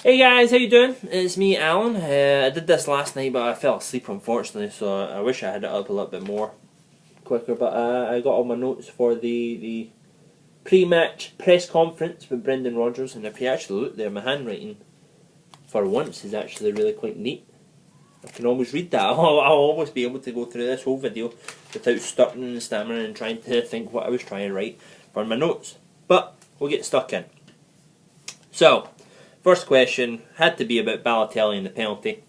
Hey guys, how you doing? It's me, Alan. I did this last night, but I fell asleep unfortunately, so I wish I had it up a little bit more quicker. But I got all my notes for the pre-match press conference with Brendan Rodgers, and if you actually look there, my handwriting for once is actually really quite neat. I can always read that. I'll always be able to go through this whole video without stuttering and stammering and trying to think what I was trying to write for my notes. But we'll get stuck in. So, first question had to be about Balotelli and the penalty.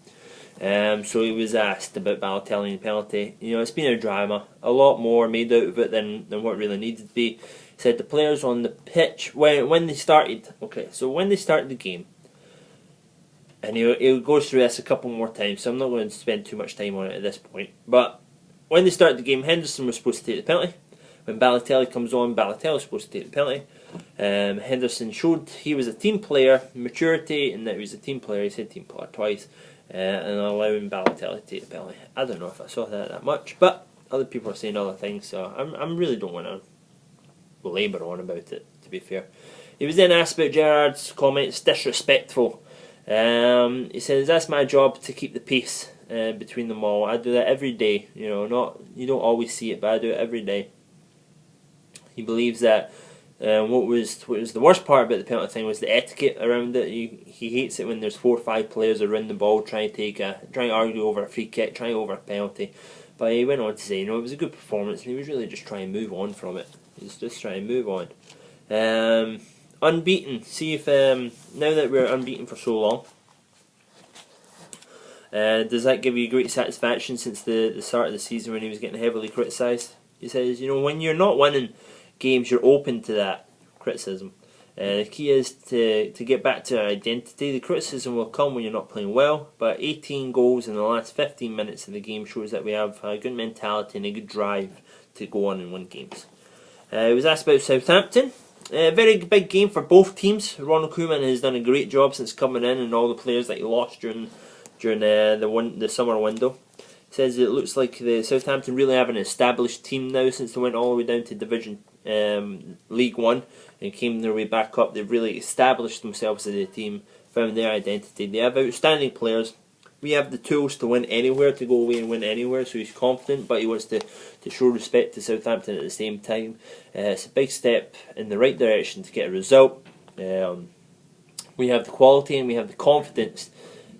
So he was asked about Balotelli and the penalty. You know, it's been a drama. A lot more made out of it than what really needed to be. He said the players on the pitch, when they started, when they started the game, and he goes through this a couple more times, so I'm not going to spend too much time on it at this point. But when they started the game, Henderson was supposed to take the penalty. When Balotelli comes on, Balotelli was supposed to take the penalty. Henderson showed he was a team player, maturity, and that he was a team player. He said team player twice, and allowing Balotelli to take the penalty. I don't know if I saw that much, but other people are saying other things, so I really don't want to labour on about it, to be fair. He was then asked about Gerrard's comments, disrespectful. He says, that's my job to keep the peace between them all. I do that every day. You don't always see it, but I do it every day. He believes that what was the worst part about the penalty thing was the etiquette around it. He hates it when there's 4 or 5 players around the ball trying to argue over a free kick, trying over a penalty. But he went on to say, it was a good performance, and he was really just trying to move on from it. He was just trying to move on. Unbeaten. See if now that we're unbeaten for so long, does that give you great satisfaction since the start of the season when he was getting heavily criticised? He says, when you're not winning games, you're open to that criticism. The key is to get back to our identity. The criticism will come when you're not playing well, but 18 goals in the last 15 minutes of the game shows that we have a good mentality and a good drive to go on and win games. He was asked about Southampton. A very big game for both teams. Ronald Koeman has done a great job since coming in, and all the players that he lost during the summer window. Says it looks like the Southampton really have an established team now since they went all the way down to Division League 1 and came their way back up. They've really established themselves as a team, found their identity. They have outstanding players. We have the tools to win anywhere, to go away and win anywhere, so he's confident, but he wants to show respect to Southampton at the same time. It's a big step in the right direction to get a result. We have the quality and we have the confidence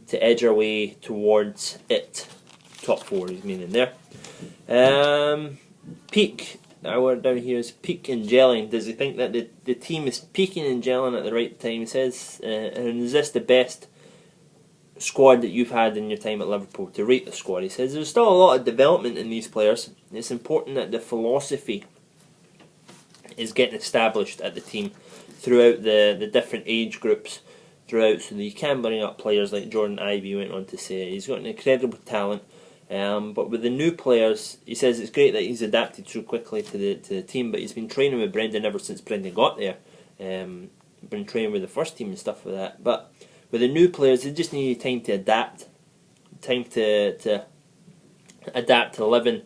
to edge our way towards it. Top 4 he's meaning there. Peak. Our word down here is peak and gelling. Does he think that the team is peaking and gelling at the right time? He says, and is this the best squad that you've had in your time at Liverpool? To rate the squad, he says, there's still a lot of development in these players. It's important that the philosophy is getting established at the team throughout the different age groups throughout, so that you can bring up players like Jordan Ivey went on to say. He's got an incredible talent. But with the new players, he says it's great that he's adapted so quickly to the team, but he's been training with Brendan ever since Brendan got there. Been training with the first team and stuff like that. But with the new players, they just need time to adapt. Time to adapt to living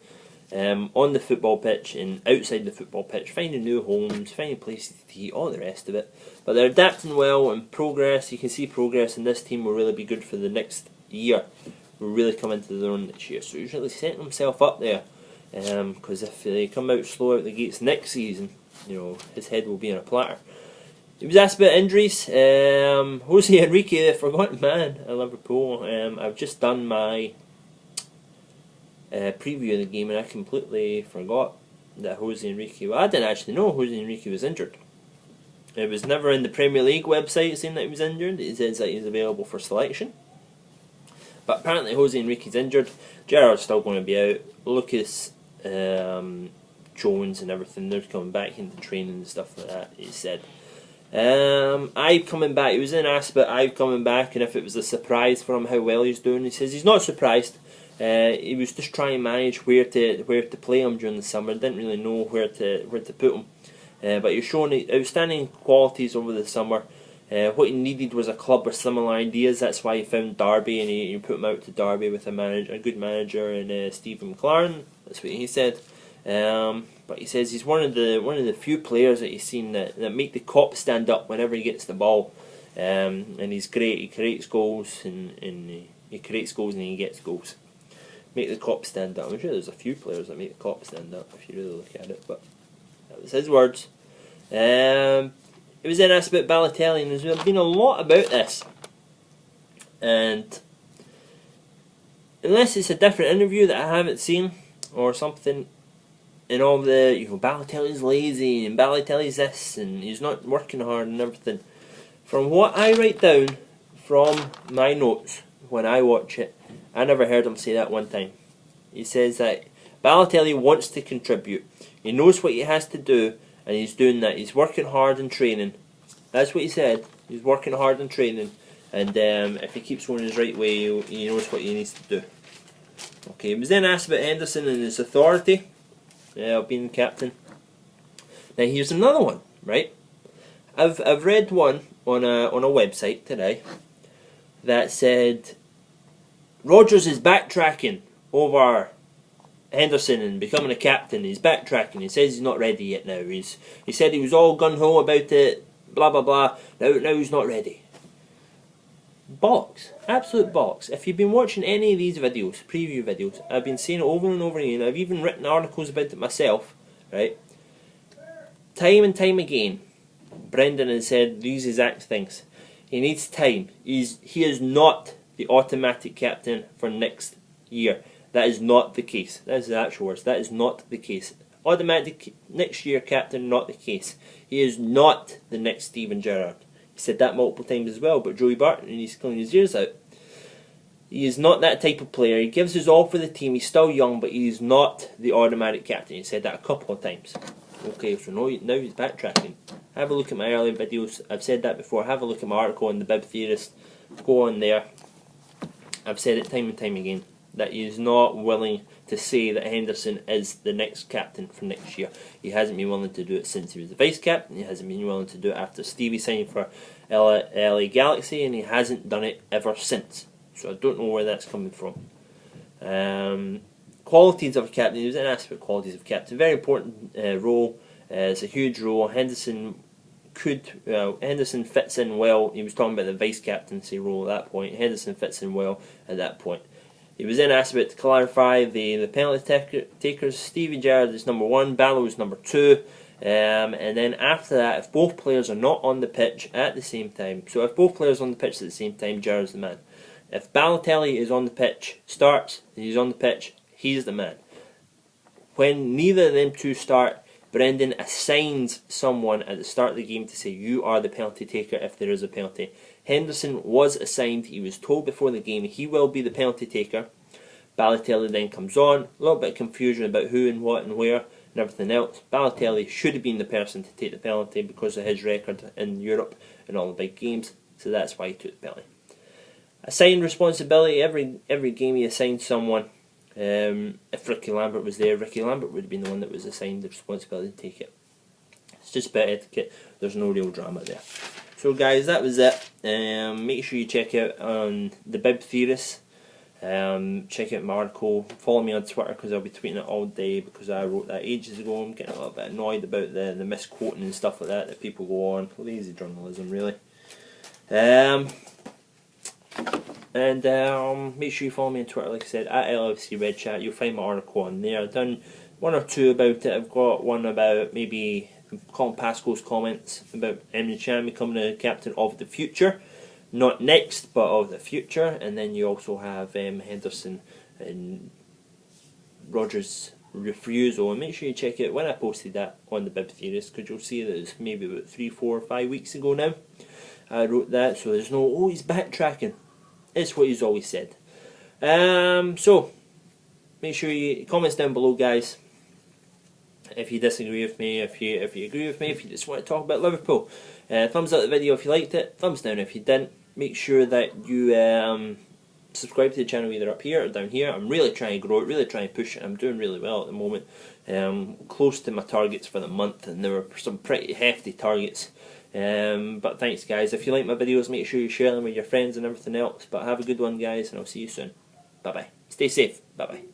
on the football pitch and outside the football pitch, finding new homes, finding places to eat, all the rest of it. But they're adapting well, and progress, you can see progress in this team will really be good for the next year. Will really come into their own this year. So he's really setting himself up there, because if they come out slow out the gates next season, his head will be in a platter. He was asked about injuries. Jose Enrique, the forgotten man at Liverpool. I've just done my preview of the game and I completely forgot that Jose Enrique. Well, I didn't actually know Jose Enrique was injured. It was never in the Premier League website saying that he was injured. It says that he's available for selection. But apparently Jose Enrique's injured. Gerrard's still going to be out. Lucas, Jones and everything, they're coming back into training and stuff like that, he said. Ive coming back. He was then asked about Ive coming back and if it was a surprise for him how well he's doing. He says he's not surprised. He was just trying to manage where to play him during the summer. Didn't really know where to put him. But he's shown outstanding qualities over the summer. What he needed was a club with similar ideas. That's why he found Derby, and he put him out to Derby with a good manager, and Stephen McLaren. That's what he said. But he says he's one of the few players that he's seen that make the cop stand up whenever he gets the ball. and he's great. He creates goals, and he creates goals and he gets goals. Make the cop stand up. I'm sure there's a few players that make the cop stand up if you really look at it, but that was his words. It was then asked about Balotelli, and there's been a lot about this. And unless it's a different interview that I haven't seen or something, and all the, you know, Balotelli's lazy and Balotelli's this and he's not working hard and everything. From what I write down from my notes when I watch it, I never heard him say that one time. He says that Balotelli wants to contribute. He knows what he has to do, and he's doing that. He's working hard in training. That's what he said. He's working hard in training, and if he keeps going his right way, he knows what he needs to do. Okay, he was then asked about Henderson and his authority of being captain. Now here's another one, right? I've read one on a website today that said Rodgers is backtracking over Henderson and becoming a captain. He's backtracking. He says he's not ready yet now. He said he was all gung-ho about it, blah blah blah. Now he's not ready. Bollocks. Absolute bollocks. If you've been watching any of these videos, preview videos, I've been saying it over and over again. I've even written articles about it myself, right? Time and time again, Brendan has said these exact things. He needs time. He is not the automatic captain for next year. That is not the case. That is the actual words. That is not the case. Automatic next year captain, not the case. He is not the next Steven Gerrard. He said that multiple times as well, but Joey Barton, and he's cleaning his ears out. He is not that type of player. He gives his all for the team. He's still young, but he is not the automatic captain. He said that a couple of times. Okay, so now he's backtracking. Have a look at my earlier videos. I've said that before. Have a look at my article on the Bib Theorist. Go on there. I've said it time and time again that he is not willing to say that Henderson is the next captain for next year. He hasn't been willing to do it since he was the vice captain. He hasn't been willing to do it after Stevie signed for LA Galaxy, and he hasn't done it ever since. So I don't know where that's coming from. Qualities of a captain. He was asked about qualities of a captain. Very important role. It's a huge role. Henderson fits in well. He was talking about the vice captaincy role at that point. Henderson fits in well at that point. He was then asked about to clarify the penalty takers. Steven Gerrard is number 1, Ballo is number 2, and then after that, if both players are not on the pitch at the same time, so if both players are on the pitch at the same time, Gerrard's the man. If Balotelli is on the pitch, starts, and he's on the pitch, he's the man. When neither of them two start, Brendan assigns someone at the start of the game to say, you are the penalty taker if there is a penalty. Henderson was assigned. He was told before the game he will be the penalty taker. Balotelli then comes on. A little bit of confusion about who and what and where and everything else. Balotelli should have been the person to take the penalty because of his record in Europe and all the big games. So that's why he took the penalty. Assigned responsibility. Every game he assigned someone. If Ricky Lambert was there, Ricky Lambert would have been the one that was assigned the responsibility to take it. It's just about etiquette. There's no real drama there. So guys, that was it. Make sure you check out on the Bib Theorist. Check out my article. Follow me on Twitter because I'll be tweeting it all day because I wrote that ages ago. I'm getting a little bit annoyed about the misquoting and stuff like that people go on. Lazy journalism, really. And make sure you follow me on Twitter, like I said, at Lfcredchat. You'll find my article on there. I've done one or two about it. I've got one about maybe Colin Pascoe's comments about Emre Can becoming the captain of the future. Not next, but of the future. And then you also have Henderson and Rodgers' refusal. And make sure you check it when I posted that on the Bib Theorist, because you'll see that it's maybe about 3, 4, 5 weeks ago now. I wrote that, so there's no, oh, he's backtracking. It's what he's always said. So, make sure you comments down below, guys. If you disagree with me, if you agree with me, if you just want to talk about Liverpool. Thumbs up the video if you liked it. Thumbs down if you didn't. Make sure that you subscribe to the channel either up here or down here. I'm really trying to grow it, really trying to push it. I'm doing really well at the moment. Close to my targets for the month, and there were some pretty hefty targets. But thanks guys. If you like my videos, make sure you share them with your friends and everything else. But have a good one, guys, and I'll see you soon. Bye bye. Stay safe. Bye bye.